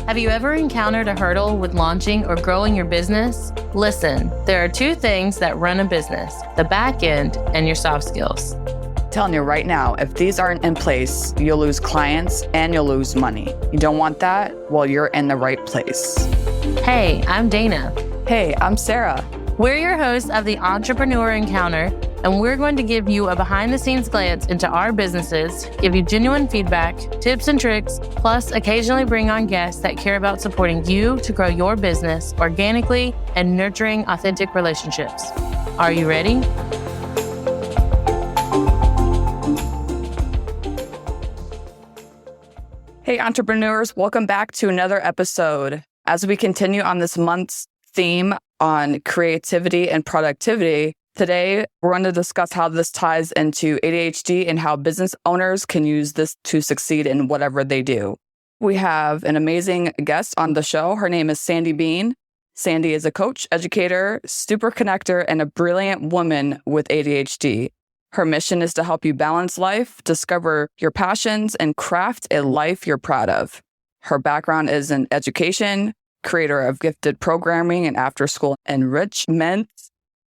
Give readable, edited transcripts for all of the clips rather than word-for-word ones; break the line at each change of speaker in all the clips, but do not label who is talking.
Have you ever encountered a hurdle with launching or growing your business? Listen, there are two things that run a business, the back end and your soft skills.
Telling you right now, if these aren't in place, you'll lose clients and you'll lose money. You don't want that? Well, you're in the right place.
Hey, I'm Dana.
Hey, I'm Sarah.
We're your hosts of the Entrepreneur Encounter, and we're going to give you a behind-the-scenes glance into our businesses, give you genuine feedback, tips and tricks, plus occasionally bring on guests that care about supporting you to grow your business organically and nurturing authentic relationships. Are you ready?
Hey, entrepreneurs, welcome back to another episode. As we continue on this month's theme on creativity and productivity, today we're going to discuss how this ties into ADHD and how business owners can use this to succeed in whatever they do. We have an amazing guest on the show. Her name is Sandy Bean. Sandy is a coach, educator, super connector, and a brilliant woman with ADHD. Her mission is to help you balance life, discover your passions, and craft a life you're proud of. Her background is in education, creator of gifted programming and after-school enrichment,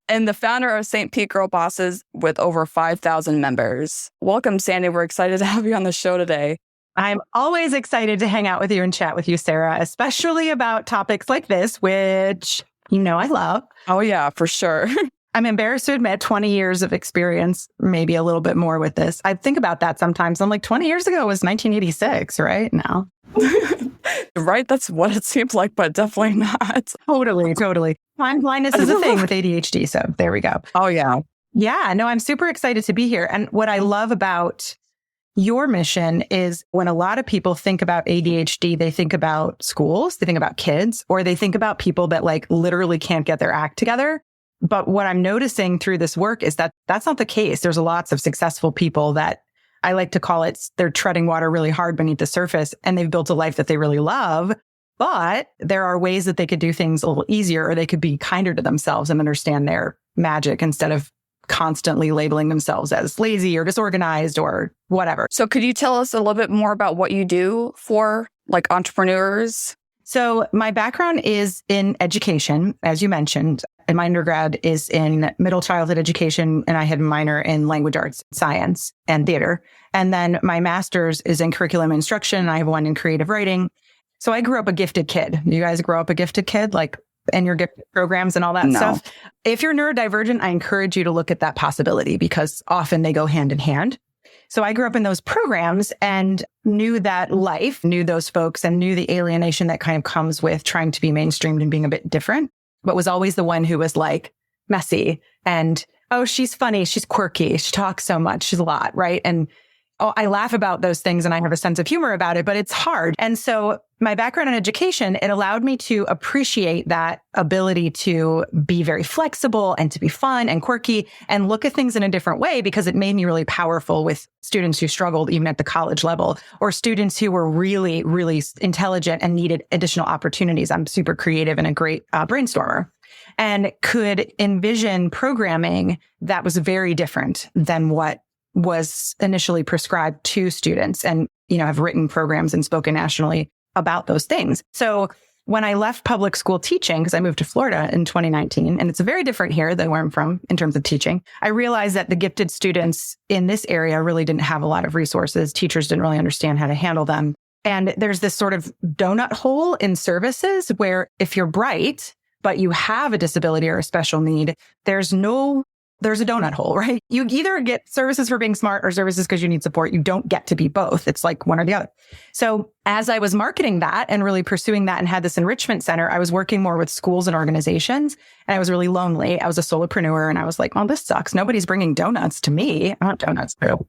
and the founder of St. Pete Girl Bosses with over 5,000 members. Welcome, Sandy. We're excited to have you on the show today.
I'm always excited to hang out with you and chat with you, Sarah, especially about topics like this, which you know I love.
Oh, yeah, for sure.
I'm embarrassed to admit 20 years of experience, maybe a little bit more with this. I think about that sometimes. I'm like, 20 years ago was 1986, right? No.
Right? That's what it seems like, but definitely not.
Totally. Time blindness is a thing with ADHD. So there we go.
Oh, yeah.
Yeah, no, I'm super excited to be here. And what I love about your mission is when a lot of people think about ADHD, they think about schools, they think about kids, or they think about people that like literally can't get their act together. But what I'm noticing through this work is that that's not the case. There's lots of successful people that I like to call it, they're treading water really hard beneath the surface and they've built a life that they really love. But there are ways that they could do things a little easier, or they could be kinder to themselves and understand their magic instead of constantly labeling themselves as lazy or disorganized or whatever.
So could you tell us a little bit more about what you do for like entrepreneurs?
So my background is in education, as you mentioned, and my undergrad is in middle childhood education, and I had a minor in language arts, science, and theater. And then my master's is in curriculum instruction, and I have one in creative writing. So I grew up a gifted kid. You guys grow up a gifted kid, like in your gifted programs and all that stuff? If you're neurodivergent, I encourage you to look at that possibility because often they go hand in hand. So I grew up in those programs and knew that life, knew those folks, and knew the alienation that kind of comes with trying to be mainstreamed and being a bit different, but was always the one who was like messy and, oh, she's funny, she's quirky, she talks so much, she's a lot, right? And I laugh about those things and I have a sense of humor about it, but it's hard. And so my background in education, it allowed me to appreciate that ability to be very flexible and to be fun and quirky and look at things in a different way, because it made me really powerful with students who struggled even at the college level, or students who were really, really intelligent and needed additional opportunities. I'm super creative and a great brainstormer, and could envision programming that was very different than what was initially prescribed to students, and, you know, have written programs and spoken nationally about those things. So when I left public school teaching, because I moved to Florida in 2019, and it's very different here than where I'm from in terms of teaching, I realized that the gifted students in this area really didn't have a lot of resources. Teachers didn't really understand how to handle them. And there's this sort of donut hole in services where if you're bright, but you have a disability or a special need, there's a donut hole, right? You either get services for being smart or services because you need support. You don't get to be both. It's like one or the other. So as I was marketing that and really pursuing that and had this enrichment center, I was working more with schools and organizations, and I was really lonely. I was a solopreneur and I was like, well, this sucks. Nobody's bringing donuts to me. I want donuts too.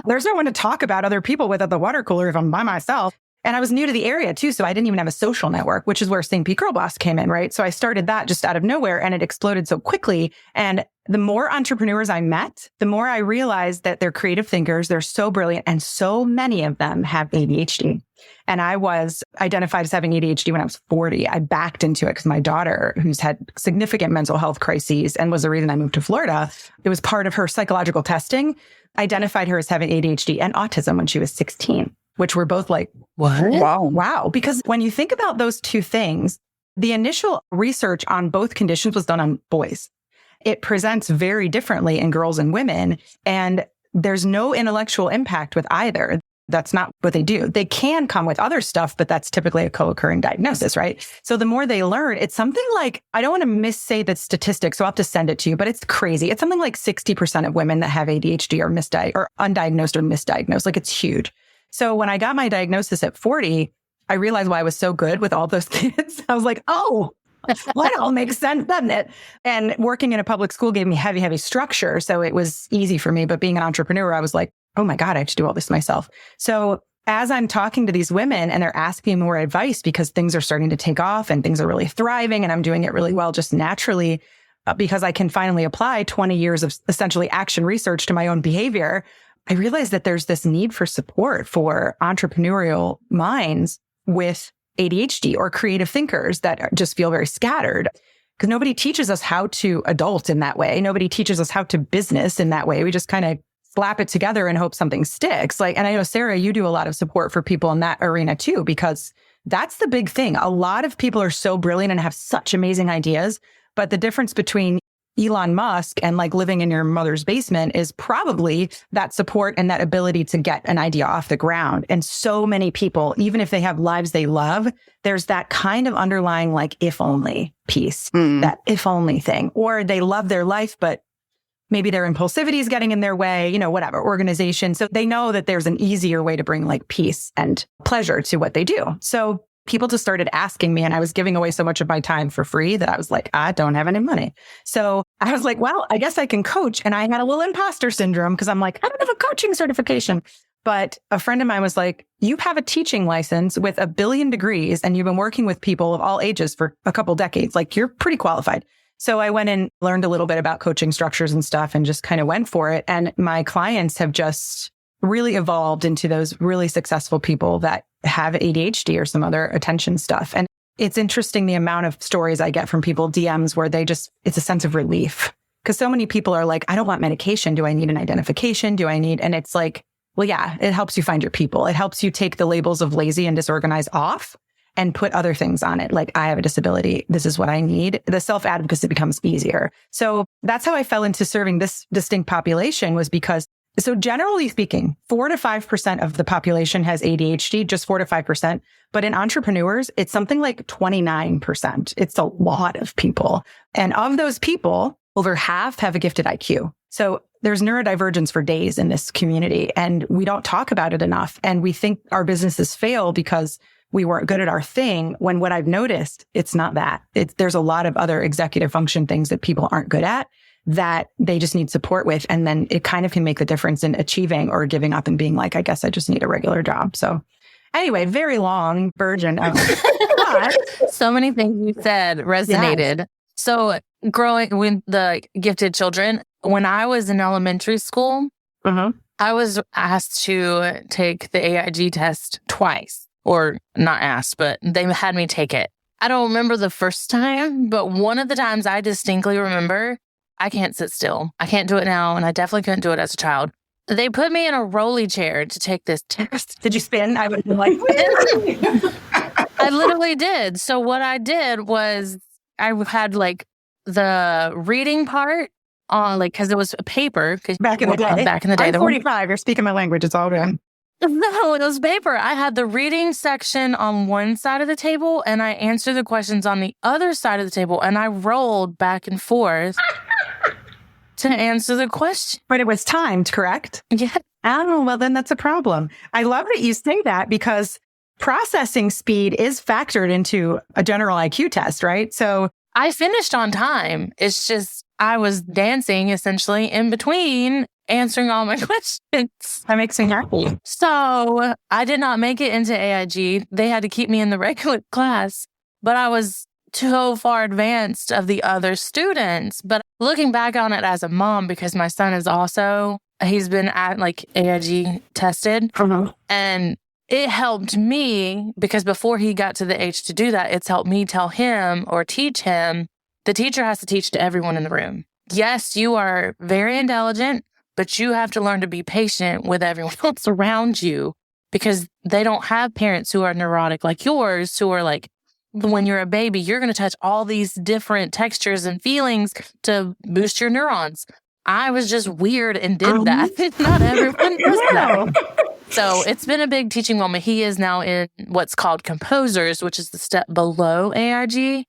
There's no one to talk about other people with at the water cooler if I'm by myself. And I was new to the area too, so I didn't even have a social network, which is where St. Pete Girl Boss came in, right? So I started that just out of nowhere, and it exploded so quickly. And the more entrepreneurs I met, the more I realized that they're creative thinkers, they're so brilliant, and so many of them have ADHD. And I was identified as having ADHD when I was 40. I backed into it because my daughter, who's had significant mental health crises and was the reason I moved to Florida, it was part of her psychological testing, identified her as having ADHD and autism when she was 16. which we're both like, what? Wow. Because when you think about those two things, the initial research on both conditions was done on boys. It presents very differently in girls and women, and there's no intellectual impact with either. That's not what they do. They can come with other stuff, but that's typically a co-occurring diagnosis, right? So the more they learn, it's something like, I don't want to missay the statistics, so I'll have to send it to you, but it's crazy. It's something like 60% of women that have ADHD are undiagnosed or misdiagnosed. Like, it's huge. So when I got my diagnosis at 40, I realized why I was so good with all those kids. I was like, oh, well, that all makes sense, doesn't it? And working in a public school gave me heavy structure. So it was easy for me. But being an entrepreneur, I was like, oh my God, I have to do all this myself. So as I'm talking to these women and they're asking more advice because things are starting to take off and things are really thriving and I'm doing it really well just naturally because I can finally apply 20 years of essentially action research to my own behavior, I realized that there's this need for support for entrepreneurial minds with ADHD or creative thinkers that just feel very scattered. Because nobody teaches us how to adult in that way. Nobody teaches us how to business in that way. We just kind of slap it together and hope something sticks. And I know, Sarah, you do a lot of support for people in that arena too, because that's the big thing. A lot of people are so brilliant and have such amazing ideas, but the difference between Elon Musk and living in your mother's basement is probably that support and that ability to get an idea off the ground. And so many people, even if they have lives they love, there's that kind of underlying if only piece, that if only thing, or they love their life, but maybe their impulsivity is getting in their way, whatever, organization. So they know that there's an easier way to bring peace and pleasure to what they do. So people just started asking me, and I was giving away so much of my time for free that I was like, I don't have any money. So I was like, well, I guess I can coach. And I had a little imposter syndrome because I'm like, I don't have a coaching certification. But a friend of mine was like, you have a teaching license with 1 billion degrees and you've been working with people of all ages for a couple decades. You're pretty qualified. So I went and learned a little bit about coaching structures and stuff and just kind of went for it. And my clients have just really evolved into those really successful people that have ADHD or some other attention stuff. And it's interesting the amount of stories I get from people, DMs, where it's a sense of relief. Because so many people are like, I don't want medication. Do I need an identification? And it's like, well, yeah, it helps you find your people. It helps you take the labels of lazy and disorganized off and put other things on it. I have a disability. This is what I need. The self-advocacy becomes easier. So that's how I fell into serving this distinct population, was because, so generally speaking, 4 to 5% of the population has ADHD, just 4 to 5%. But in entrepreneurs, it's something like 29%. It's a lot of people. And of those people, over half have a gifted IQ. So there's neurodivergence for days in this community, and we don't talk about it enough. And we think our businesses fail because we weren't good at our thing, when what I've noticed, it's not that. There's a lot of other executive function things that people aren't good at that they just need support with. And then it kind of can make the difference in achieving or giving up and being like, I guess I just need a regular job. So anyway, very long version of but
So many things you said resonated.
Yes.
So growing with the gifted children, when I was in elementary school, I was asked to take the AIG test twice. Or not asked, but they had me take it. I don't remember the first time, but one of the times I distinctly remember, I can't sit still. I can't do it now, and I definitely couldn't do it as a child. They put me in a rolly chair to take this test.
Did you spin? I would have been like,
I literally did. So what I did was I had the reading part on because it was a paper.
Back in the day. I'm 45. You're speaking my language. It's all good.
No, it was paper. I had the reading section on one side of the table and I answered the questions on the other side of the table, and I rolled back and forth to answer the question.
But it was timed, correct?
Yeah.
Oh, well, then that's a problem. I love that you say that, because processing speed is factored into a general IQ test, right? So
I finished on time. It's just I was dancing essentially in between answering all my questions.
That makes me happy.
So I did not make it into AIG. They had to keep me in the regular class, but I was so far advanced of the other students. But looking back on it as a mom, because my son is also, he's been at AIG tested, and it helped me because before he got to the age to do that, it's helped me tell him or teach him. The teacher has to teach to everyone in the room. Yes, you are very intelligent, but you have to learn to be patient with everyone else around you. because they don't have parents who are neurotic like yours, who are like, when you're a baby, you're going to touch all these different textures and feelings to boost your neurons. I was just weird and did that. Not everyone does that. So it's been a big teaching moment. He is now in what's called composers, which is the step below AIG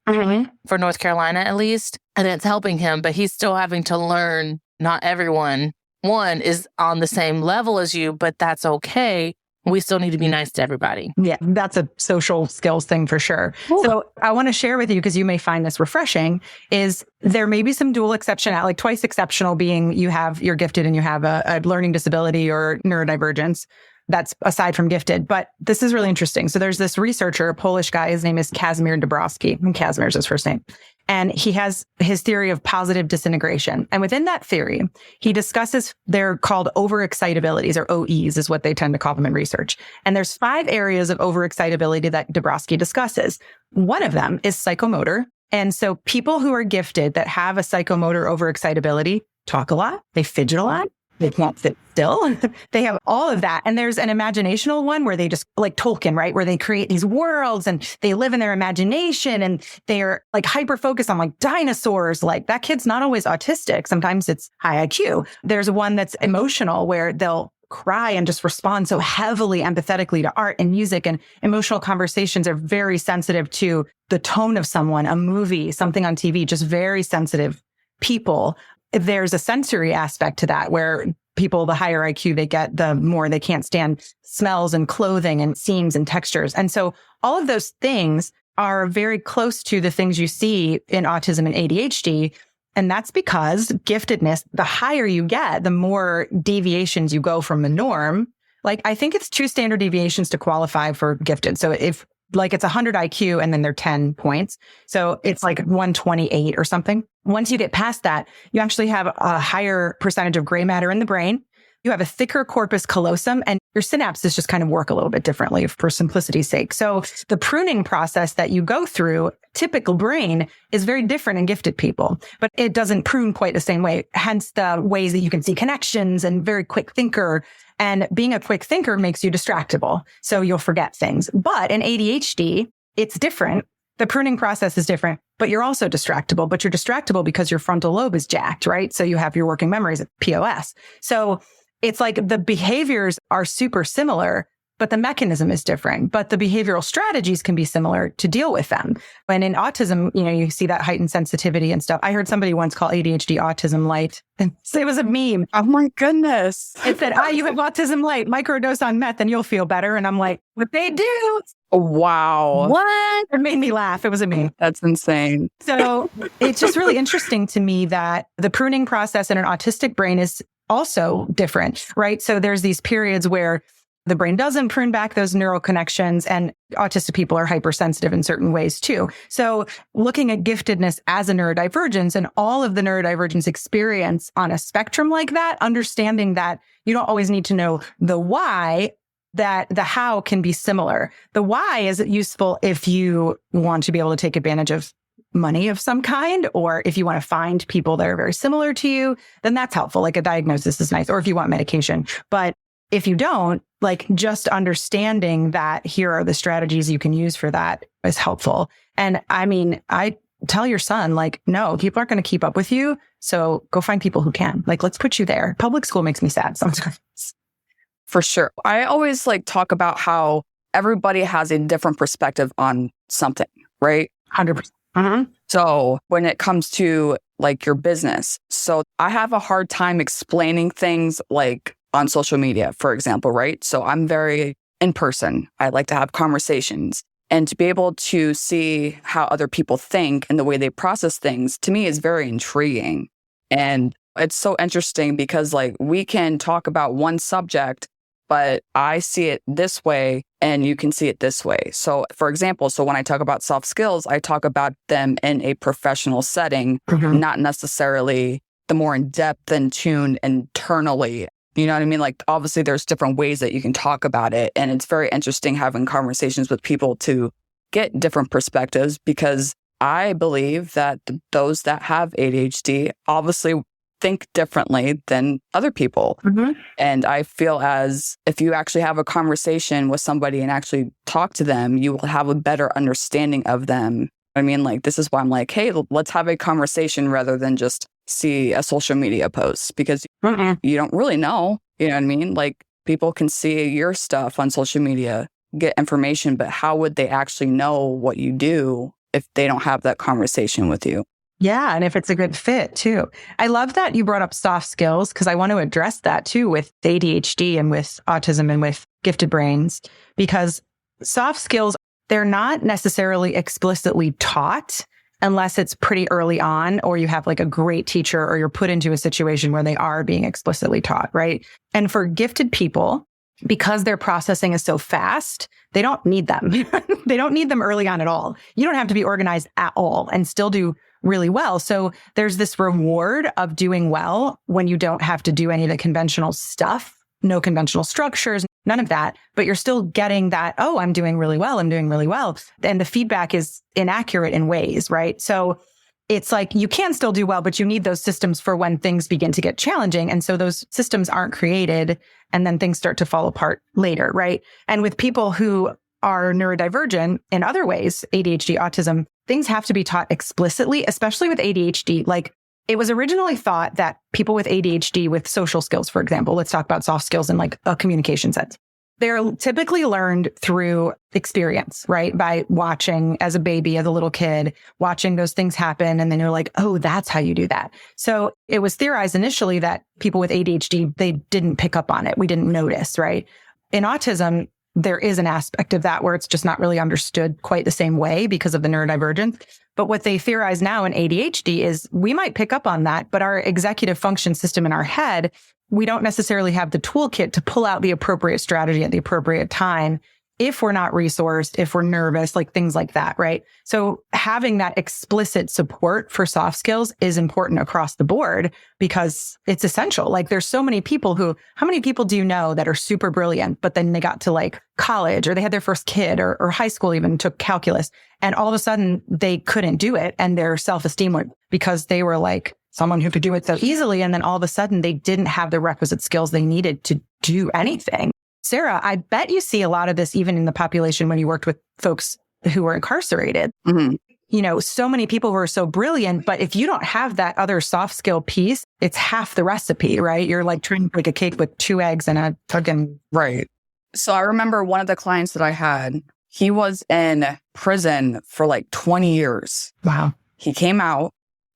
for North Carolina, at least. And it's helping him, but he's still having to learn. Not everyone, one, is on the same level as you, but that's okay. We still need to be nice to everybody.
Yeah, that's a social skills thing for sure. Ooh. So I want to share with you, because you may find this refreshing, is there may be some dual exception, like twice exceptional being you're gifted and you have a learning disability or neurodivergence. That's aside from gifted. But this is really interesting. So there's this researcher, a Polish guy, his name is Kazimierz Dabrowski, and Kazimierz is his first name. And he has his theory of positive disintegration. And within that theory, he discusses, they're called overexcitabilities, or OEs is what they tend to call them in research. And there's 5 areas of overexcitability that Dabrowski discusses. One of them is psychomotor. And so people who are gifted that have a psychomotor overexcitability talk a lot, they fidget a lot, they can't sit still. They have all of that. And there's an imaginational one where they just, like Tolkien, right? Where they create these worlds and they live in their imagination and they're like hyper focused on like dinosaurs. Like that kid's not always autistic. Sometimes it's high IQ. There's one that's emotional where they'll cry and just respond so heavily empathetically to art and music, and emotional conversations are very sensitive to the tone of someone, a movie, something on TV, just very sensitive people. There's a sensory aspect to that where people, the higher IQ they get, the more they can't stand smells and clothing and seams and textures. And so all of those things are very close to the things you see in autism and ADHD. And that's because giftedness, the higher you get, the more deviations you go from the norm. Like, I think it's 2 standard deviations to qualify for gifted. So if like it's 100 IQ and then they're 10 points. So it's like 128 or something. Once you get past that, you actually have a higher percentage of gray matter in the brain. You have a thicker corpus callosum, and your synapses just kind of work a little bit differently for simplicity's sake. So the pruning process that you go through, typical brain, is very different in gifted people, but it doesn't prune quite the same way. Hence the ways that you can see connections and very quick thinker. And being a quick thinker makes you distractible. So you'll forget things. But in ADHD, it's different. The pruning process is different, but you're also distractible. But you're distractible because your frontal lobe is jacked, right? So you have your working memories at POS. So it's like the behaviors are super similar, but the mechanism is different. But the behavioral strategies can be similar to deal with them. When in autism, you see that heightened sensitivity and stuff. I heard somebody once call ADHD autism light. And it was a meme.
Oh my goodness.
It said, you have autism light, microdose on meth and you'll feel better. And I'm like, what they do?
Wow.
What? It made me laugh. It was a meme.
That's insane.
So it's just really interesting to me that the pruning process in an autistic brain is also different, right? So there's these periods where the brain doesn't prune back those neural connections, and autistic people are hypersensitive in certain ways too. So looking at giftedness as a neurodivergence and all of the neurodivergence experience on a spectrum like that, understanding that you don't always need to know the why, that the how can be similar. The why is useful if you want to be able to take advantage of money of some kind, or if you want to find people that are very similar to you, then that's helpful. Like a diagnosis is nice, or if you want medication. But if you don't, like just understanding that here are the strategies you can use for that is helpful. And I mean, I tell your son, like, no, people aren't going to keep up with you. So go find people who can. Like, let's put you there. Public school makes me sad sometimes.
For sure. I always talk about how everybody has a different perspective on something, right?
100%. Mm-hmm.
So when it comes to your business, so I have a hard time explaining things on social media, for example, right? So I'm very in person. I like to have conversations, and to be able to see how other people think and the way they process things, to me, is very intriguing. And it's so interesting because we can talk about one subject, but I see it this way and you can see it this way. So for example, when I talk about soft skills, I talk about them in a professional setting, not necessarily the more in-depth and tuned internally. You know what I mean? Obviously there's different ways that you can talk about it. And it's very interesting having conversations with people to get different perspectives, because I believe that those that have ADHD, obviously think differently than other people. And I feel as if you actually have a conversation with somebody and actually talk to them, you will have a better understanding of them. I mean, like, this is why I'm like, hey, let's have a conversation rather than just see a social media post, because you don't really know. You know what I mean? Like, people can see your stuff on social media, get information, but how would they actually know what you do if they don't have that conversation with you?
Yeah. And if it's a good fit too. I love that you brought up soft skills, because I want to address that too with ADHD and with autism and with gifted brains, because soft skills, they're not necessarily explicitly taught unless it's pretty early on, or you have like a great teacher, or you're put into a situation where they are being explicitly taught, right? And for gifted people, because their processing is so fast, they don't need them. They don't need them early on at all. You don't have to be organized at all and still do really well. So there's this reward of doing well when you don't have to do any of the conventional stuff, no conventional structures, none of that, but you're still getting that, oh, I'm doing really well. I'm doing really well. And the feedback is inaccurate in ways, right? So it's like you can still do well, but you need those systems for when things begin to get challenging. And so those systems aren't created, and then things start to fall apart later, right? And with people who are neurodivergent in other ways, ADHD, autism, things have to be taught explicitly, especially with ADHD. Like, it was originally thought that people with ADHD with social skills, for example, let's talk about soft skills in like a communication sense. They're typically learned through experience, right? By watching as a baby, as a little kid, watching those things happen. And then you're like, oh, that's how you do that. So it was theorized initially that people with ADHD, they didn't pick up on it. We didn't notice, right? In autism, there is an aspect of that where it's just not really understood quite the same way because of the neurodivergence. But what they theorize now in ADHD is we might pick up on that, but our executive function system in our head, we don't necessarily have the toolkit to pull out the appropriate strategy at the appropriate time if we're not resourced, if we're nervous, like things like that, right? So having that explicit support for soft skills is important across the board because it's essential. Like, there's so many people how many people do you know that are super brilliant, but then they got to like college, or they had their first kid, or high school, even took calculus, and all of a sudden they couldn't do it, and their self-esteem went, because they were like someone who could do it so easily. And then all of a sudden they didn't have the requisite skills they needed to do anything. Sarah, I bet you see a lot of this even in the population when you worked with folks who were incarcerated. You know, so many people who are so brilliant, but if you don't have that other soft skill piece, it's half the recipe, right? You're like trying to make a cake with 2 eggs and a fucking...
Right. So I remember one of the clients that I had, he was in prison for like 20 years.
Wow.
He came out,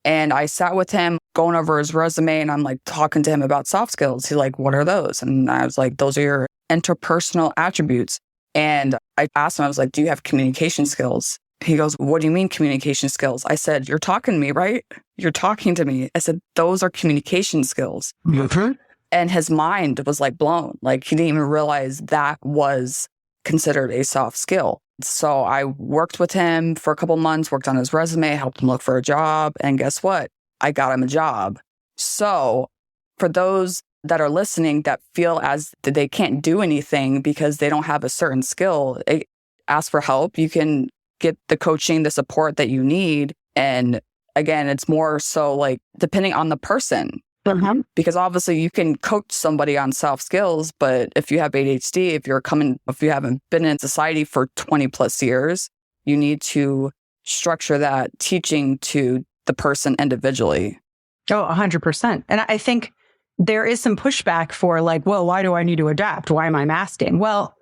and I sat with him going over his resume, and I'm like talking to him about soft skills. He's like, what are those? And I was like, those are your interpersonal attributes. And I asked him, I was like, do you have communication skills? He goes, what do you mean communication skills? I said, you're talking to me, right? You're talking to me. I said, those are communication skills. And his mind was like blown. Like, he didn't even realize that was considered a soft skill. So I worked with him for a couple months, worked on his resume, helped him look for a job. And guess what? I got him a job. So for those that are listening that feel as that they can't do anything because they don't have a certain skill, ask for help. You can get the coaching, the support that you need. And again, it's more so like depending on the person. Because obviously you can coach somebody on soft skills, but if you have ADHD, if you haven't been in society for 20 plus years, you need to structure that teaching to the person individually.
Oh, 100%. And I think there is some pushback for like, well, why do I need to adapt? Why am I masking? Well,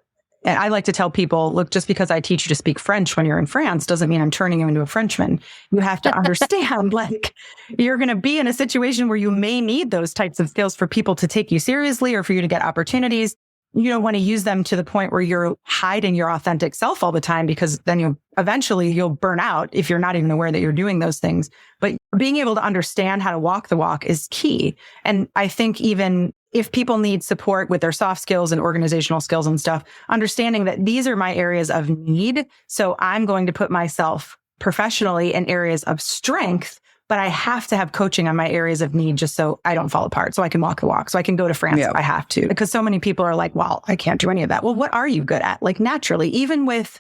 and I like to tell people, look, just because I teach you to speak French when you're in France doesn't mean I'm turning you into a Frenchman. You have to understand, like, you're going to be in a situation where you may need those types of skills for people to take you seriously or for you to get opportunities. You don't want to use them to the point where you're hiding your authentic self all the time, because then you'll burn out if you're not even aware that you're doing those things. But being able to understand how to walk the walk is key. And I think even if people need support with their soft skills and organizational skills and stuff, understanding that these are my areas of need. So I'm going to put myself professionally in areas of strength, but I have to have coaching on my areas of need just so I don't fall apart, so I can walk the walk, so I can go to France if I have to. Because so many people are like, well, I can't do any of that. Well, what are you good at? Like, naturally, even with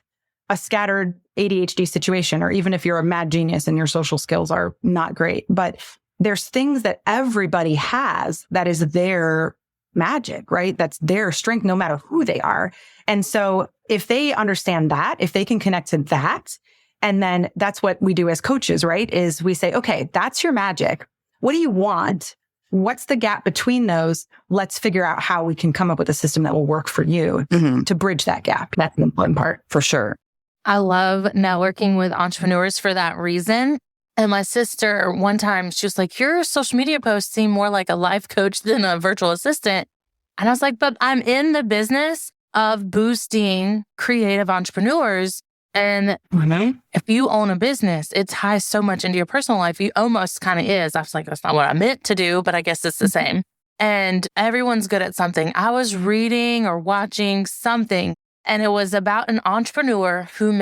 a scattered ADHD situation, or even if you're a mad genius and your social skills are not great, but there's things that everybody has that is their magic, right? That's their strength, no matter who they are. And so if they understand that, if they can connect to that, and then that's what we do as coaches, right? Is we say, okay, that's your magic. What do you want? What's the gap between those? Let's figure out how we can come up with a system that will work for you to bridge that gap. That's the important part.
For sure.
I love networking with entrepreneurs for that reason. And my sister, one time, she was like, your social media posts seem more like a life coach than a virtual assistant. And I was like, but I'm in the business of boosting creative entrepreneurs. And if you own a business, it ties so much into your personal life. You almost kind of is. I was like, that's not what I meant to do, but I guess it's the same. And everyone's good at something. I was reading or watching something, and it was about an entrepreneur who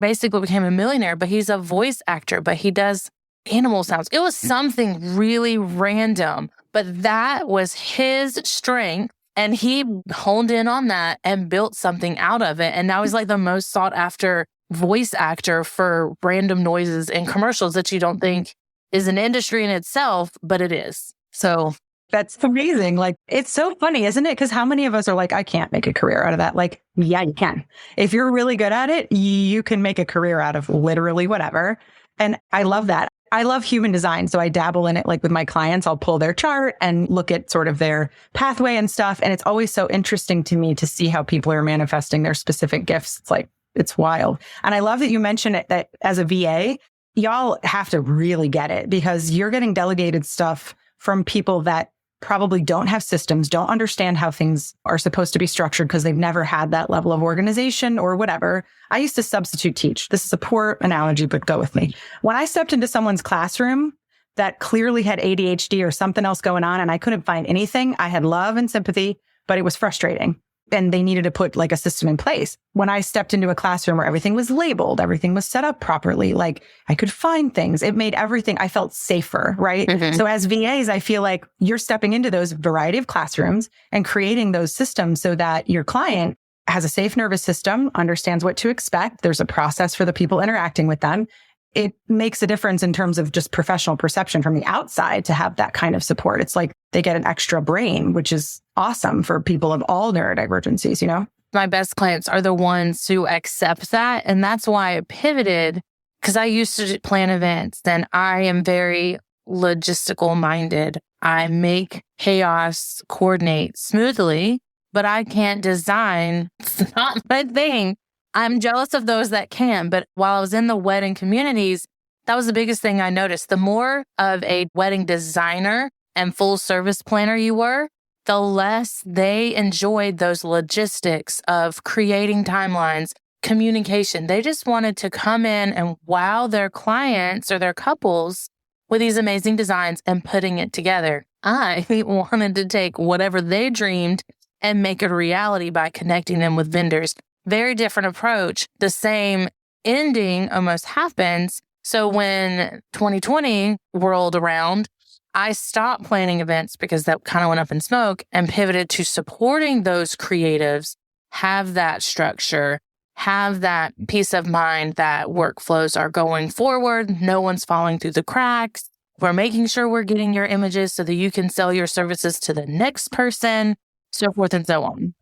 basically became a millionaire, but he's a voice actor, but he does animal sounds. It was something really random, but that was his strength. And he honed in on that and built something out of it. And now he's like the most sought after voice actor for random noises in commercials that you don't think is an industry in itself, but it is. So
that's amazing. Like, it's so funny, isn't it? Because how many of us are like, I can't make a career out of that? Like, yeah, you can. If you're really good at it, you can make a career out of literally whatever. And I love that. I love human design. So I dabble in it, like with my clients, I'll pull their chart and look at sort of their pathway and stuff. And it's always so interesting to me to see how people are manifesting their specific gifts. It's like, it's wild. And I love that you mentioned it, that as a VA, y'all have to really get it, because you're getting delegated stuff from people that probably don't have systems, don't understand how things are supposed to be structured because they've never had that level of organization or whatever. I used to substitute teach. This is a poor analogy, but go with me. When I stepped into someone's classroom that clearly had ADHD or something else going on and I couldn't find anything, I had love and sympathy, but it was frustrating. And they needed to put like a system in place. When I stepped into a classroom where everything was labeled, everything was set up properly, like I could find things. It made everything, I felt safer, right? So as VAs, I feel like you're stepping into those variety of classrooms and creating those systems so that your client has a safe nervous system, understands what to expect. There's a process for the people interacting with them. It makes a difference in terms of just professional perception from the outside to have that kind of support. It's like they get an extra brain, which is awesome for people of all neurodivergencies, you know?
My best clients are the ones who accept that. And that's why I pivoted, because I used to plan events. Then I am very logistical minded. I make chaos coordinate smoothly, but I can't design. It's not my thing. I'm jealous of those that can, but while I was in the wedding communities, that was the biggest thing I noticed. The more of a wedding designer and full service planner you were, the less they enjoyed those logistics of creating timelines, communication. They just wanted to come in and wow their clients or their couples with these amazing designs and putting it together. I wanted to take whatever they dreamed and make it a reality by connecting them with vendors. Very different approach. The same ending almost happens. So when 2020 rolled around, I stopped planning events because that kind of went up in smoke and pivoted to supporting those creatives, have that structure, have that peace of mind that workflows are going forward. No one's falling through the cracks. We're making sure we're getting your images so that you can sell your services to the next person, so forth and so on.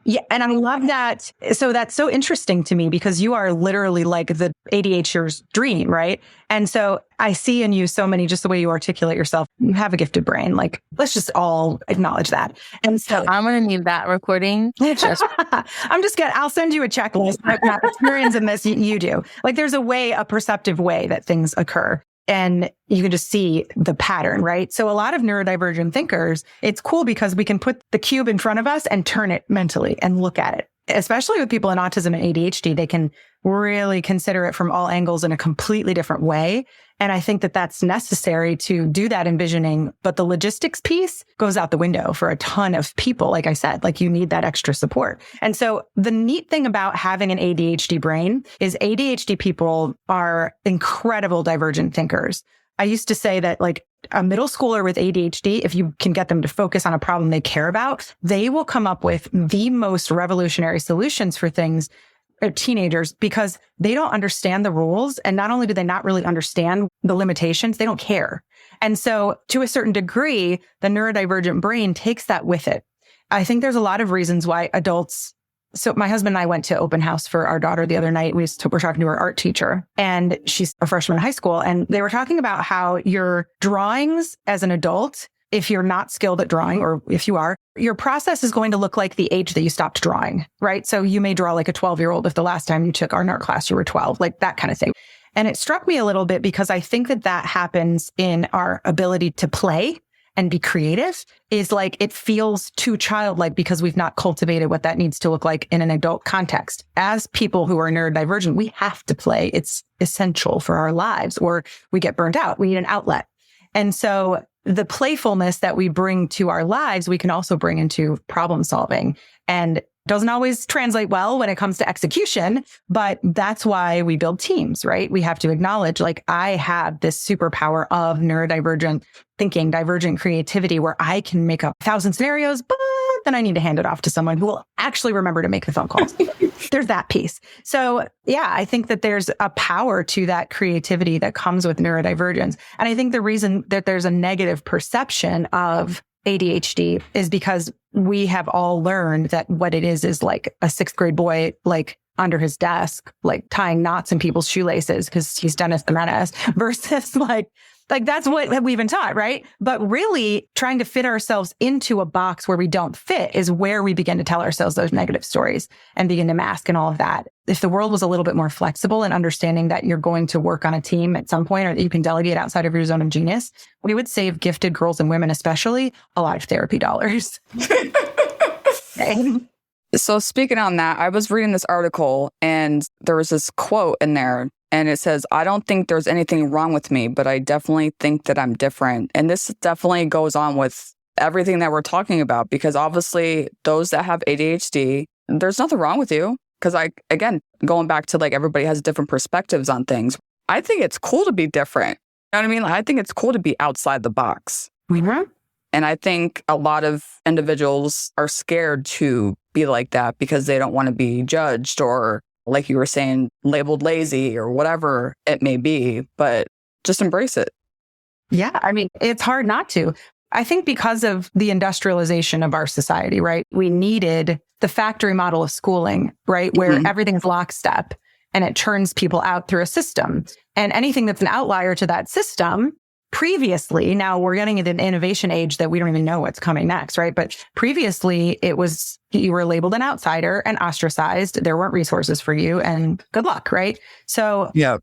Yeah. And I love that. So that's so interesting to me because you are literally like the ADHDer's dream, right? And so I see in you so many, just the way you articulate yourself, you have a gifted brain. Like, let's just all acknowledge that. And so
I'm going to need that recording.
I'll send you a checklist. I've got experience in this. You do. Like, there's a perceptive way that things occur. And you can just see the pattern, right? So a lot of neurodivergent thinkers, it's cool because we can put the cube in front of us and turn it mentally and look at it. Especially with people in autism and ADHD, they can really consider it from all angles in a completely different way. And I think that that's necessary to do that envisioning. But the logistics piece goes out the window for a ton of people. Like I said, like you need that extra support. And so the neat thing about having an ADHD brain is ADHD people are incredible divergent thinkers. I used to say that like a middle schooler with ADHD, if you can get them to focus on a problem they care about, they will come up with the most revolutionary solutions for things, teenagers, because they don't understand the rules. And not only do they not really understand the limitations, they don't care. And so to a certain degree, the neurodivergent brain takes that with it. I think there's a lot of reasons why adults. So my husband and I went to open house for our daughter the other night. We were talking to her art teacher, and she's a freshman in high school. And they were talking about how your drawings as an adult, if you're not skilled at drawing, or if you are, your process is going to look like the age that you stopped drawing, right? So you may draw like a 12-year-old if the last time you took art class, you were 12, like that kind of thing. And it struck me a little bit because I think that happens in our ability to play and be creative, is like it feels too childlike because we've not cultivated what that needs to look like in an adult context. As people who are neurodivergent, we have to play. It's essential for our lives, or we get burnt out. We need an outlet. And so the playfulness that we bring to our lives, we can also bring into problem solving. And doesn't always translate well when it comes to execution, but that's why we build teams, right? We have to acknowledge, like, I have this superpower of neurodivergent thinking, divergent creativity, where I can make up 1,000 scenarios, but then I need to hand it off to someone who will actually remember to make the phone calls. There's that piece. So yeah, I think that there's a power to that creativity that comes with neurodivergence. And I think the reason that there's a negative perception of ADHD is because we have all learned that what it is like a 6th grade boy, like under his desk, like tying knots in people's shoelaces because he's Dennis the Menace, versus like that's what we've been taught, right? But really trying to fit ourselves into a box where we don't fit is where we begin to tell ourselves those negative stories and begin to mask and all of that. If the world was a little bit more flexible and understanding that you're going to work on a team at some point, or that you can delegate outside of your zone of genius, we would save gifted girls and women, especially, a lot of therapy dollars.
So speaking on that, I was reading this article and there was this quote in there. And it says, I don't think there's anything wrong with me, but I definitely think that I'm different. And this definitely goes on with everything that we're talking about, because obviously those that have ADHD, there's nothing wrong with you. Because again, going back to like everybody has different perspectives on things. I think it's cool to be different. You know what I mean? I think it's cool to be outside the box.
Mm-hmm.
And I think a lot of individuals are scared to be like that because they don't want to be judged or, like you were saying, labeled lazy or whatever it may be, but just embrace it.
Yeah. I mean, it's hard not to. I think because of the industrialization of our society, right? We needed the factory model of schooling, right? Where everything's lockstep and it churns people out through a system. And anything that's an outlier to that system previously, now we're getting into an innovation age that we don't even know what's coming next, right? But previously it was, you were labeled an outsider and ostracized. There weren't resources for you and good luck, right? So,
yeah.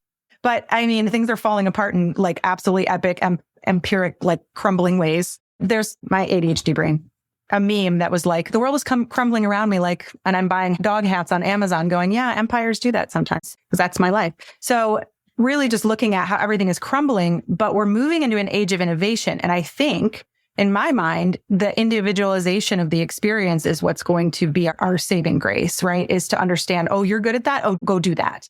But I mean, things are falling apart in like absolutely epic, empiric, like crumbling ways. There's my ADHD brain, a meme that was like, the world is crumbling around me, like, and I'm buying dog hats on Amazon going, yeah, empires do that sometimes because that's my life. So really just looking at how everything is crumbling, but we're moving into an age of innovation. And I think, in my mind, the individualization of the experience is what's going to be our saving grace, right? Is to understand, oh, you're good at that. Oh, go do that.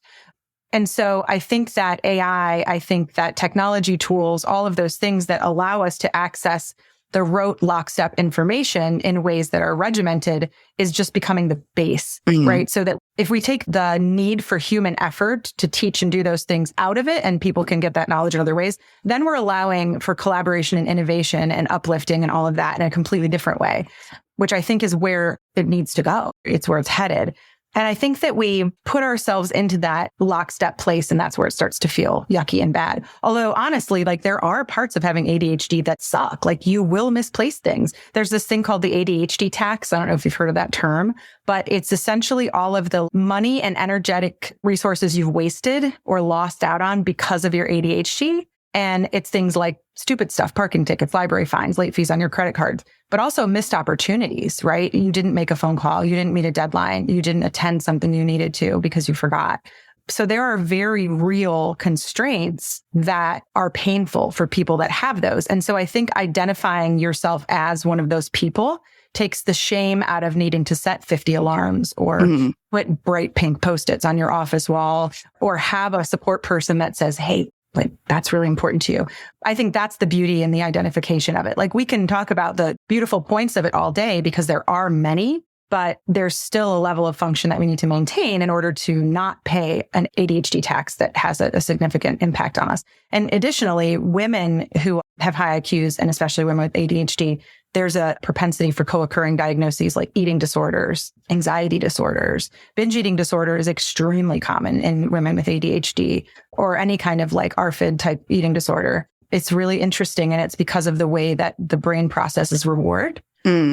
And so I think that AI, I think that technology tools, all of those things that allow us to access the rote lockstep information in ways that are regimented is just becoming the base, right? So that if we take the need for human effort to teach and do those things out of it and people can get that knowledge in other ways, then we're allowing for collaboration and innovation and uplifting and all of that in a completely different way, which I think is where it needs to go. It's where it's headed. And I think that we put ourselves into that lockstep place, and that's where it starts to feel yucky and bad. Although honestly, like there are parts of having ADHD that suck. Like you will misplace things. There's this thing called the ADHD tax. I don't know if you've heard of that term, but it's essentially all of the money and energetic resources you've wasted or lost out on because of your ADHD. And it's things like stupid stuff, parking tickets, library fines, late fees on your credit cards, but also missed opportunities, right? You didn't make a phone call. You didn't meet a deadline. You didn't attend something you needed to because you forgot. So there are very real constraints that are painful for people that have those. And so I think identifying yourself as one of those people takes the shame out of needing to set 50 alarms or put bright pink Post-its on your office wall or have a support person that says, hey, like, that's really important to you. I think that's the beauty in the identification of it. Like we can talk about the beautiful points of it all day because there are many, but there's still a level of function that we need to maintain in order to not pay an ADHD tax that has a significant impact on us. And additionally, women who have high IQs, and especially women with ADHD, there's a propensity for co-occurring diagnoses like eating disorders, anxiety disorders. Binge eating disorder is extremely common in women with ADHD, or any kind of like ARFID type eating disorder. It's really interesting, and it's because of the way that the brain processes reward.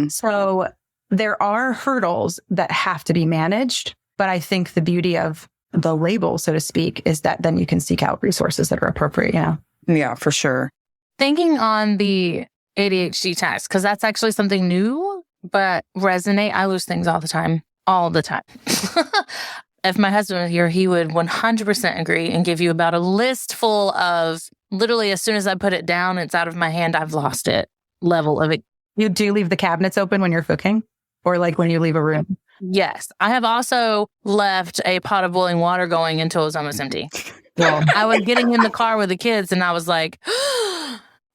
So there are hurdles that have to be managed, but I think the beauty of the label, so to speak, is that then you can seek out resources that are appropriate.
Yeah, for sure.
Thinking on the ADHD test, because that's actually something new, but resonate. I lose things all the time. If my husband were here, he would 100% agree and give you about a list full of literally as soon as I put it down, it's out of my hand, I've lost it level of it.
You do leave the cabinets open when you're cooking, or like when you leave a room?
Yes. I have also left a pot of boiling water going until it was almost empty. Well, I was getting in the car with the kids and I was like,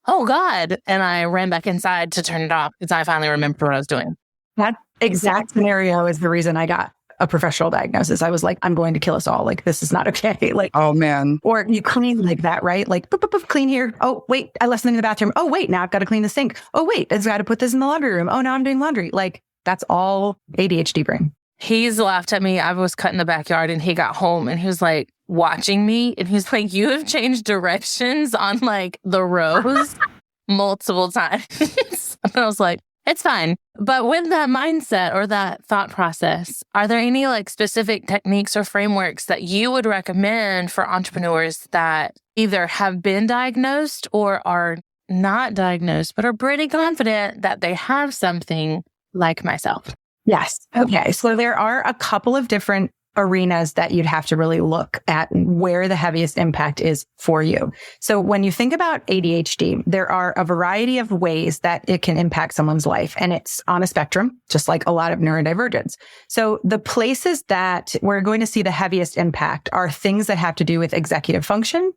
oh God. And I ran back inside to turn it off because I finally remembered what I was doing.
That exact scenario is the reason I got a professional diagnosis. I was like, I'm going to kill us all. Like, this is not okay. Like,
oh man.
Or you clean like that, right? Like, boop, boop, boop, clean here. Oh, wait, I left something in the bathroom. Oh, wait, now I've got to clean the sink. Oh, wait, I've got to put this in the laundry room. Oh, now I'm doing laundry. Like, that's all ADHD brain.
He's laughed at me. I was cutting the backyard and he got home and he was like watching me and he's like, you have changed directions on like the rows multiple times. And I was like, it's fine. But with that mindset or that thought process, are there any like specific techniques or frameworks that you would recommend for entrepreneurs that either have been diagnosed or are not diagnosed, but are pretty confident that they have something like myself?
Yes. Okay. So there are a couple of different arenas that you'd have to really look at where the heaviest impact is for you. So when you think about ADHD, there are a variety of ways that it can impact someone's life, and it's on a spectrum, just like a lot of neurodivergence. So the places that we're going to see the heaviest impact are things that have to do with executive function,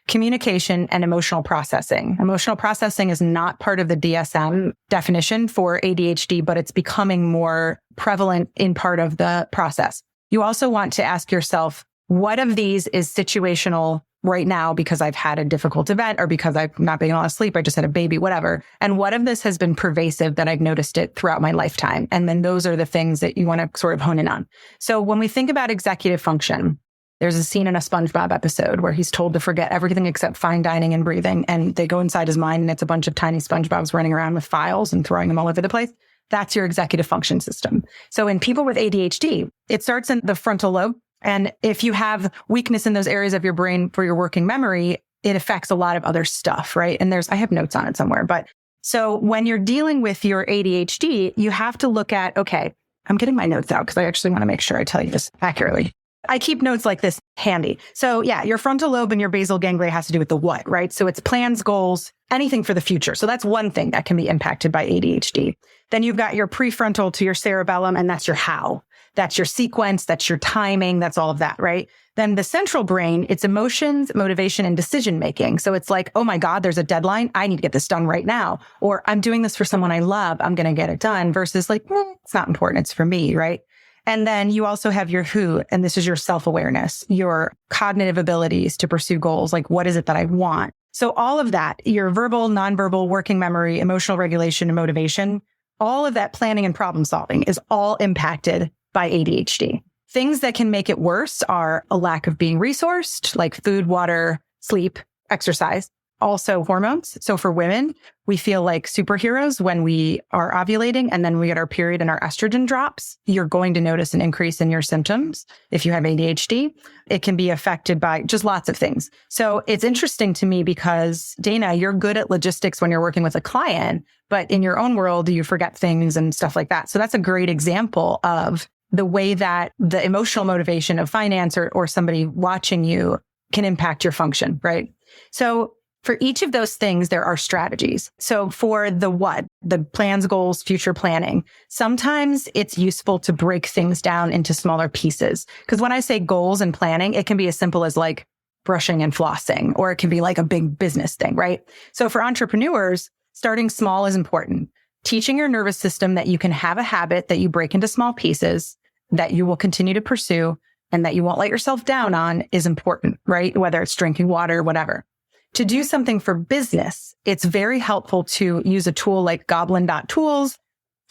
communication, and emotional processing. Emotional processing is not part of the DSM definition for ADHD, but it's becoming more prevalent in part of the process. You also want to ask yourself, what of these is situational right now because I've had a difficult event or because I've not been able to sleep, I just had a baby, whatever. And what of this has been pervasive that I've noticed it throughout my lifetime? And then those are the things that you want to sort of hone in on. So when we think about executive function, there's a scene in a SpongeBob episode where he's told to forget everything except fine dining and breathing. And they go inside his mind and it's a bunch of tiny SpongeBobs running around with files and throwing them all over the place. That's your executive function system. So in people with ADHD, it starts in the frontal lobe. And if you have weakness in those areas of your brain for your working memory, it affects a lot of other stuff, right? And I have notes on it somewhere. But so when you're dealing with your ADHD, you have to look at, okay, I'm getting my notes out because I actually want to make sure I tell you this accurately. I keep notes like this handy. So yeah, your frontal lobe and your basal ganglia has to do with the what, right? So it's plans, goals, anything for the future. So that's one thing that can be impacted by ADHD. Then you've got your prefrontal to your cerebellum, and that's your how. That's your sequence, that's your timing, that's all of that, right? Then the central brain, it's emotions, motivation, and decision-making. So it's like, oh my God, there's a deadline. I need to get this done right now. Or I'm doing this for someone I love. I'm going to get it done versus like, it's not important. It's for me, right? And then you also have your who, and this is your self-awareness, your cognitive abilities to pursue goals. Like, what is it that I want? So all of that, your verbal, nonverbal, working memory, emotional regulation, and motivation, all of that planning and problem solving is all impacted by ADHD. Things that can make it worse are a lack of being resourced, like food, water, sleep, exercise. Also hormones. So for women, we feel like superheroes when we are ovulating and then we get our period and our estrogen drops. You're going to notice an increase in your symptoms. If you have ADHD, it can be affected by just lots of things. So it's interesting to me because Dana, you're good at logistics when you're working with a client, but in your own world, you forget things and stuff like that. So that's a great example of the way that the emotional motivation of finance or somebody watching you can impact your function, right? So for each of those things, there are strategies. So for the what, the plans, goals, future planning, sometimes it's useful to break things down into smaller pieces. Because when I say goals and planning, it can be as simple as like brushing and flossing, or it can be like a big business thing, right? So for entrepreneurs, starting small is important. teaching your nervous system that you can have a habit that you break into small pieces that you will continue to pursue and that you won't let yourself down on is important, right? Whether it's drinking water, whatever. To do something for business, it's very helpful to use a tool like goblin.tools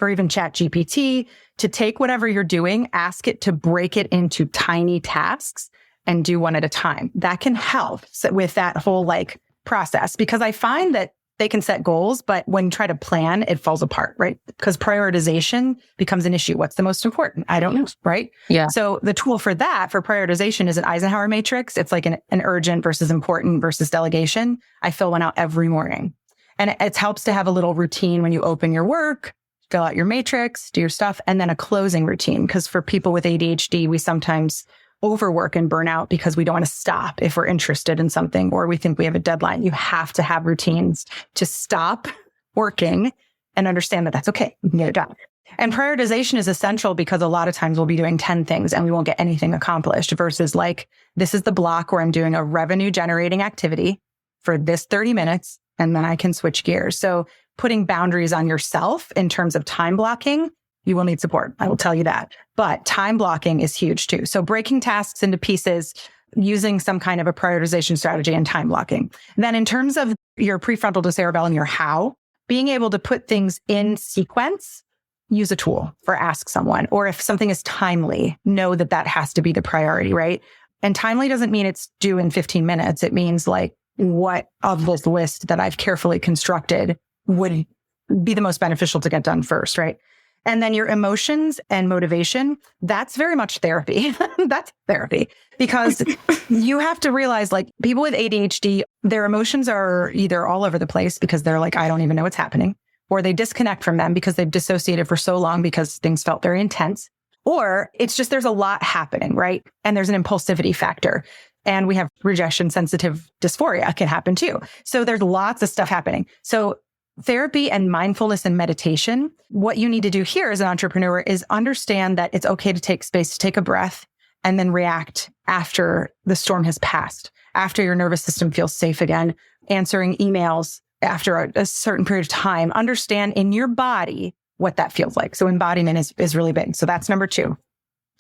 or even ChatGPT to take whatever you're doing, ask it to break it into tiny tasks and do one at a time. That can help with that whole like process, because I find that they can set goals, but when you try to plan, it falls apart, right? Because prioritization becomes an issue. What's the most important? I don't know, right?
Yeah.
So the tool for that, for prioritization, is an Eisenhower matrix. It's like an urgent versus important versus delegation. I fill one out every morning. And it helps to have a little routine when you open your work, fill out your matrix, do your stuff, and then a closing routine. Because for people with ADHD, we sometimes overwork and burn out because we don't want to stop if we're interested in something or we think we have a deadline. You have to have routines to stop working and understand that that's okay. You can get it done. And prioritization is essential because a lot of times we'll be doing 10 things and we won't get anything accomplished versus like, this is the block where I'm doing a revenue generating activity for this 30 minutes and then I can switch gears. So putting boundaries on yourself in terms of time blocking, you will need support. I will tell you that. But time blocking is huge too. So breaking tasks into pieces, using some kind of a prioritization strategy and time blocking. Then in terms of your prefrontal to cerebellum, your how, being able to put things in sequence, use a tool for ask someone. Or if something is timely, know that that has to be the priority, right? And timely doesn't mean it's due in 15 minutes. It means like, what of this list that I've carefully constructed would be the most beneficial to get done first, right? And then your emotions and motivation, that's very much therapy. That's therapy because you have to realize like people with ADHD, their emotions are either all over the place because they're like, I don't even know what's happening, or they disconnect from them because they've dissociated for so long because things felt very intense, or it's just there's a lot happening, right? And there's an impulsivity factor. And we have rejection sensitive dysphoria can happen too. So there's lots of stuff happening. So therapy and mindfulness and meditation, what you need to do here as an entrepreneur is understand that it's okay to take space, to take a breath, and then react after the storm has passed, after your nervous system feels safe again, answering emails after a certain period of time. Understand in your body what that feels like. So embodiment is really big. So that's number 2.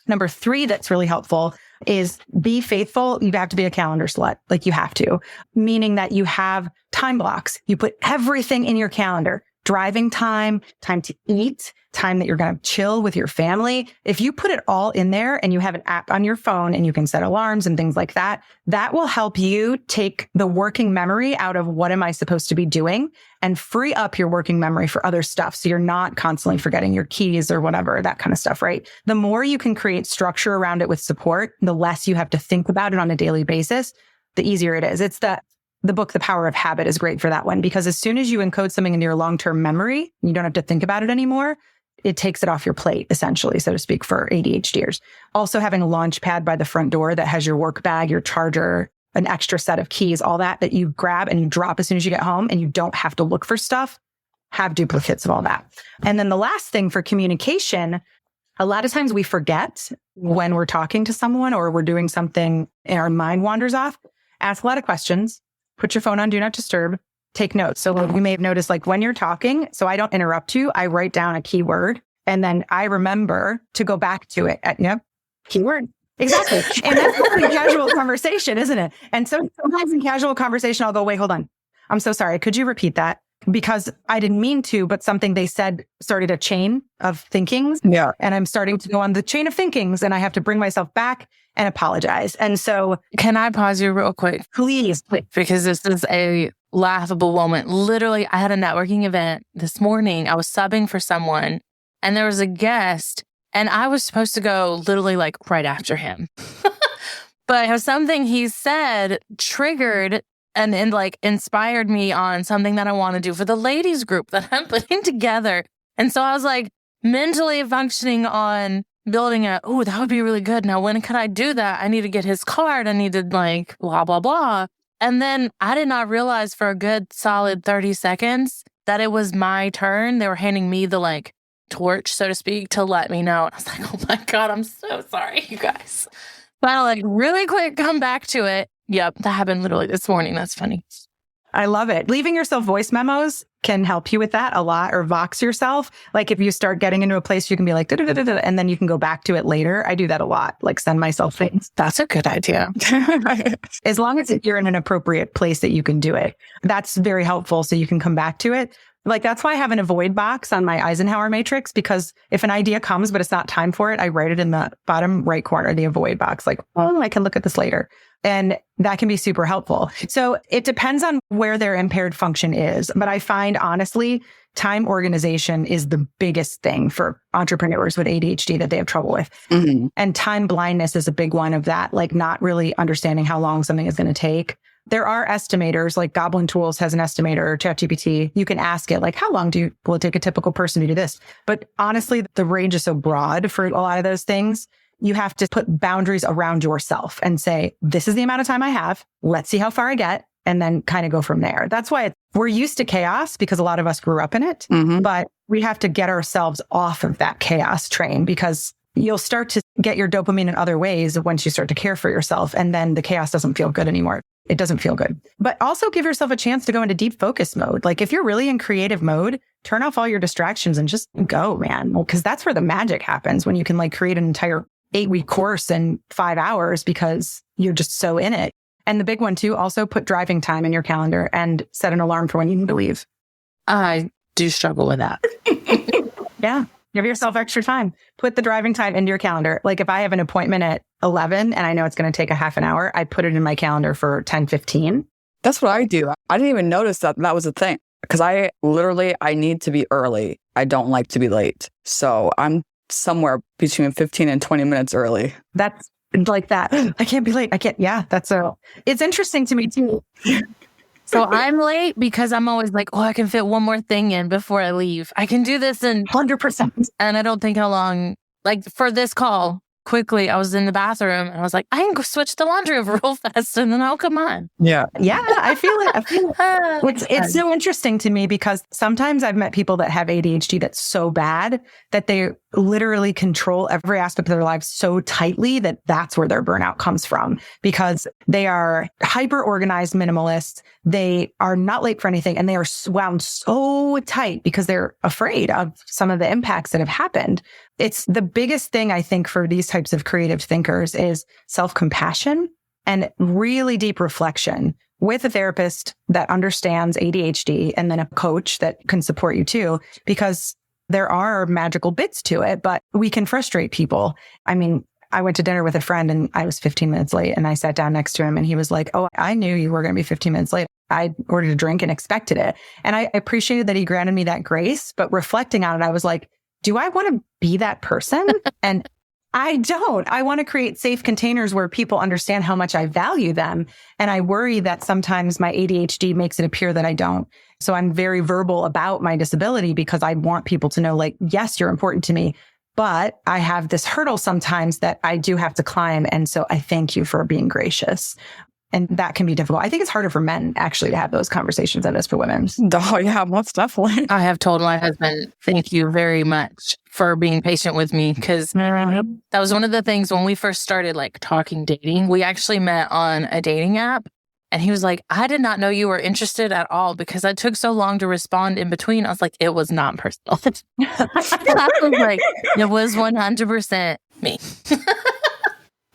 Number 3 that's really helpful is be faithful. You have to be a calendar slut. Like you have to, meaning that you have time blocks. You put everything in your calendar, driving time, time to eat, time that you're going to chill with your family. If you put it all in there and you have an app on your phone and you can set alarms and things like that, that will help you take the working memory out of what am I supposed to be doing and free up your working memory for other stuff. So you're not constantly forgetting your keys or whatever, that kind of stuff, right? The more you can create structure around it with support, the less you have to think about it on a daily basis, the easier it is. It's the book, The Power of Habit, is great for that one, because as soon as you encode something into your long-term memory, you don't have to think about it anymore. It takes it off your plate, essentially, so to speak, for ADHDers. Also having a launch pad by the front door that has your work bag, your charger, an extra set of keys, all that you grab and you drop as soon as you get home and you don't have to look for stuff. Have duplicates of all that. And then the last thing for communication, a lot of times we forget when we're talking to someone or we're doing something and our mind wanders off. Ask a lot of questions. Put your phone on Do Not Disturb. Take notes. So you may have noticed, like when you're talking, so I don't interrupt you, I write down a keyword and then I remember to go back to it. Keyword. Exactly. And that's a casual conversation, isn't it? And so sometimes in casual conversation, I'll go, wait, hold on. I'm so sorry. Could you repeat that? Because I didn't mean to, but something they said started a chain of thinkings.
Yeah.
And I'm starting to go on the chain of thinkings and I have to bring myself back and apologize. And so
Can I pause you real quick?
please.
Because this is a laughable moment. Literally, I had a networking event this morning. I was subbing for someone and there was a guest and I was supposed to go literally like right after him. But something he said triggered and like inspired me on something that I want to do for the ladies group that I'm putting together. And so I was like mentally functioning on building that would be really good. Now, when could I do that? I need to get his card. I need to like blah, blah, blah. And then I did not realize for a good solid 30 seconds that it was my turn. They were handing me the like torch, so to speak, to let me know. And I was like, oh my God, I'm so sorry, you guys. But I'll like really quick come back to it. Yep, that happened literally this morning. That's funny.
I love it. Leaving yourself voice memos can help you with that a lot, or Vox yourself. Like if you start getting into a place, you can be like, da-da-da-da-da, and then you can go back to it later. I do that a lot, like send myself things.
That's a good idea.
As long as you're in an appropriate place that you can do it. That's very helpful so you can come back to it. Like that's why I have an avoid box on my Eisenhower matrix, because if an idea comes, but it's not time for it, I write it in the bottom right corner, the avoid box, like, oh, I can look at this later. And that can be super helpful. So it depends on where their impaired function is. But I find, honestly, time organization is the biggest thing for entrepreneurs with ADHD that they have trouble with. Mm-hmm. And time blindness is a big one of that, like not really understanding how long something is going to take. There are estimators, like Goblin Tools has an estimator, or ChatGPT. You can ask it, like, how long will it take a typical person to do this? But honestly, the range is so broad for a lot of those things. You have to put boundaries around yourself and say, this is the amount of time I have. Let's see how far I get, and then kind of go from there. That's why we're used to chaos, because a lot of us grew up in it, but we have to get ourselves off of that chaos train, because you'll start to get your dopamine in other ways once you start to care for yourself. And then the chaos doesn't feel good anymore. It doesn't feel good. But also give yourself a chance to go into deep focus mode. Like if you're really in creative mode, turn off all your distractions and just go, man. Well, because that's where the magic happens, when you can like create an entire 8-week course in 5 hours because you're just so in it. And the big one too, also put driving time in your calendar and set an alarm for when you need to leave.
I do struggle with that.
Yeah. Give yourself extra time. Put the driving time into your calendar. Like if I have an appointment at 11 and I know it's going to take a half an hour, I put it in my calendar for 10:15.
That's what I do. I didn't even notice that was a thing, because I need to be early. I don't like to be late. So I'm somewhere between 15 and 20 minutes early.
That's like that. I can't be late. I can't. Yeah, it's interesting to me too.
So I'm late because I'm always like, oh, I can fit one more thing in before I leave. I can do this in
100%.
And I don't think how long, like for this call, quickly, I was in the bathroom and I was like, I can go switch the laundry over real fast and then I'll come on.
Yeah.
Yeah, I feel it. It's so interesting to me, because sometimes I've met people that have ADHD that's so bad that they literally control every aspect of their lives so tightly that that's where their burnout comes from, because they are hyper organized minimalists. They are not late for anything, and they are wound so tight because they're afraid of some of the impacts that have happened. It's the biggest thing, I think, for these types of creative thinkers is self-compassion and really deep reflection with a therapist that understands ADHD, and then a coach that can support you too, because there are magical bits to it, but we can frustrate people. I mean, I went to dinner with a friend and I was 15 minutes late, and I sat down next to him and he was like, oh, I knew you were going to be 15 minutes late. I ordered a drink and expected it. And I appreciated that he granted me that grace, but reflecting on it, I was like, do I want to be that person? And I don't. I want to create safe containers where people understand how much I value them. And I worry that sometimes my ADHD makes it appear that I don't. So I'm very verbal about my disability, because I want people to know, like, yes, you're important to me, but I have this hurdle sometimes that I do have to climb. And so I thank you for being gracious. And that can be difficult. I think it's harder for men actually to have those conversations than it is for women.
Oh, yeah, most definitely.
I have told my husband, thank you very much for being patient with me, because that was one of the things when we first started like talking dating. We actually met on a dating app, and he was like, I did not know you were interested at all because I took so long to respond in between. I was like, it was not personal. I was like, it was 100% me.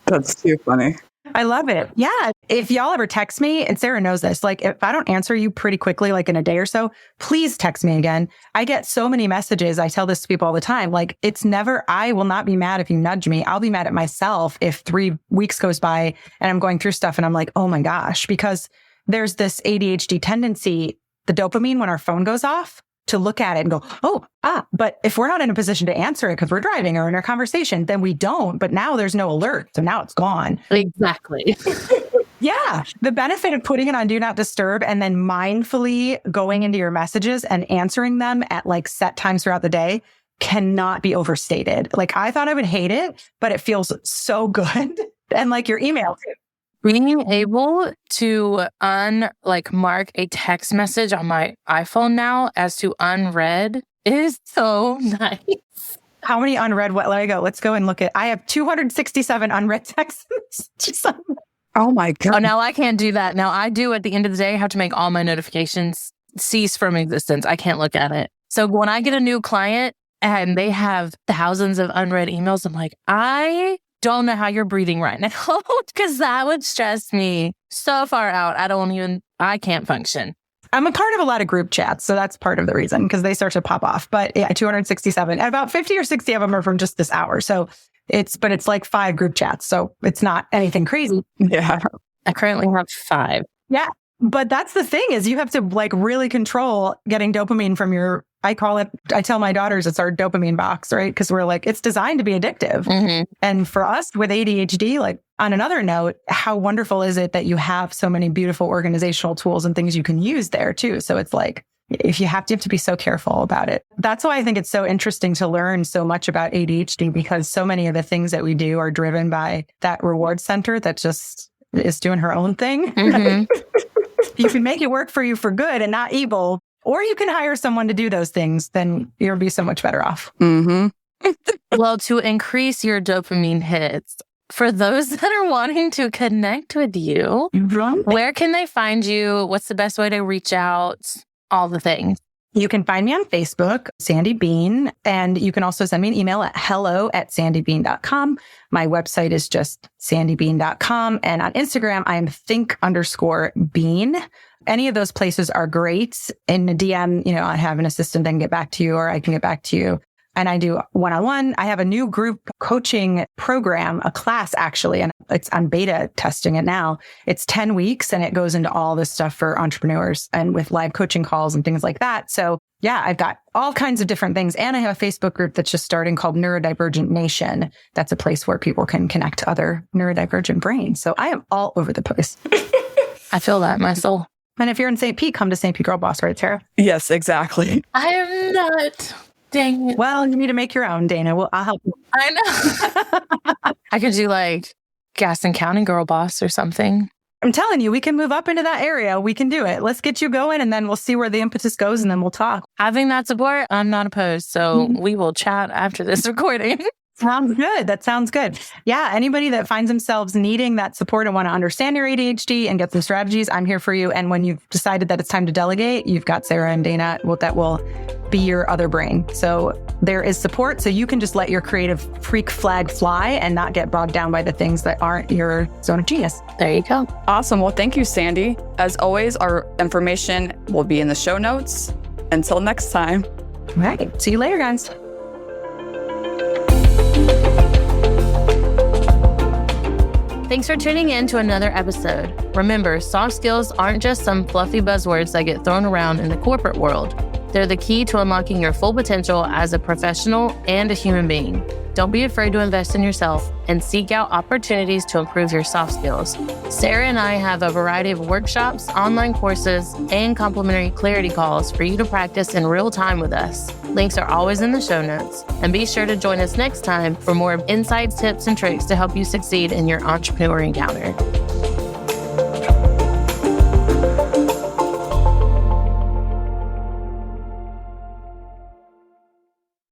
That's too funny.
I love it. Yeah. If y'all ever text me, and Sarah knows this, like if I don't answer you pretty quickly, like in a day or so, please text me again. I get so many messages. I tell this to people all the time. Like it's never, I will not be mad if you nudge me. I'll be mad at myself if 3 weeks goes by and I'm going through stuff and I'm like, oh my gosh, because there's this ADHD tendency, the dopamine when our phone goes off, to look at it and go, but if we're not in a position to answer it because we're driving or in our conversation, then we don't. But now there's no alert. So now it's gone.
Exactly.
Yeah. The benefit of putting it on Do Not Disturb and then mindfully going into your messages and answering them at like set times throughout the day cannot be overstated. Like I thought I would hate it, but it feels so good. And like your email too.
Being able to mark a text message on my iPhone now as to unread is so nice.
How many unread? Let me go. Let's go and look at. I have 267 unread text messages.
Oh my God.
Oh, now I can't do that. Now I do at the end of the day have to make all my notifications cease from existence. I can't look at it. So when I get a new client and they have thousands of unread emails, I'm like, I don't know how you're breathing right now because that would stress me so far out. I can't function.
I'm a part of a lot of group chats, so that's part of the reason because they start to pop off. But yeah, 267, about 50 or 60 of them are from just this hour. So it's like 5 group chats. So it's not anything crazy.
Yeah.
I currently have 5.
Yeah. But that's the thing is you have to like really control getting dopamine from I tell my daughters it's our dopamine box, right? Because we're like, it's designed to be addictive.
Mm-hmm.
And for us with ADHD, like on another note, how wonderful is it that you have so many beautiful organizational tools and things you can use there too? So it's like, if you have to be so careful about it. That's why I think it's so interesting to learn so much about ADHD because so many of the things that we do are driven by that reward center that just is doing her own thing.
Mm-hmm.
You can make it work for you for good and not evil, or you can hire someone to do those things, then you'll be so much better off.
Mm-hmm.
Well, to increase your dopamine hits, for those that are wanting to connect with you, where can they find you? What's the best way to reach out? All the things.
You can find me on Facebook, Sandy Bean, and you can also send me an email at hello@sandybean.com. My website is just sandybean.com. And on Instagram, I'm think_bean. Any of those places are great. In a DM, I have an assistant that can get back to you or I can get back to you. And I do one-on-one. I have a new group coaching program, a class actually, and it's on beta testing it now. It's 10 weeks and it goes into all this stuff for entrepreneurs and with live coaching calls and things like that. So yeah, I've got all kinds of different things. And I have a Facebook group that's just starting called Neurodivergent Nation. That's a place where people can connect to other neurodivergent brains. So I am all over the place.
I feel that, my soul.
And if you're in St. Pete, come to St. Pete Girl Boss, right, Tara?
Yes, exactly.
I am not. Dang it.
Well, you need to make your own, Dana. Well, I'll help you.
I know. I could do like Gaston County Girl Boss or something.
I'm telling you, we can move up into that area. We can do it. Let's get you going and then we'll see where the impetus goes and then we'll talk.
Having that support, I'm not opposed. So we will chat after this recording.
Sounds good. That sounds good. Yeah. Anybody that finds themselves needing that support and want to understand your ADHD and get some strategies, I'm here for you. And when you've decided that it's time to delegate, you've got Sarah and Dana that will be your other brain. So there is support. So you can just let your creative freak flag fly and not get bogged down by the things that aren't your zone of genius.
There you go.
Awesome. Well, thank you, Sandy. As always, our information will be in the show notes. Until next time.
All right. See you later, guys.
Thanks for tuning in to another episode. Remember, soft skills aren't just some fluffy buzzwords that get thrown around in the corporate world. They're the key to unlocking your full potential as a professional and a human being. Don't be afraid to invest in yourself and seek out opportunities to improve your soft skills. Sarah and I have a variety of workshops, online courses, and complimentary clarity calls for you to practice in real time with us. Links are always in the show notes. And be sure to join us next time for more insights, tips, and tricks to help you succeed in your entrepreneur encounter.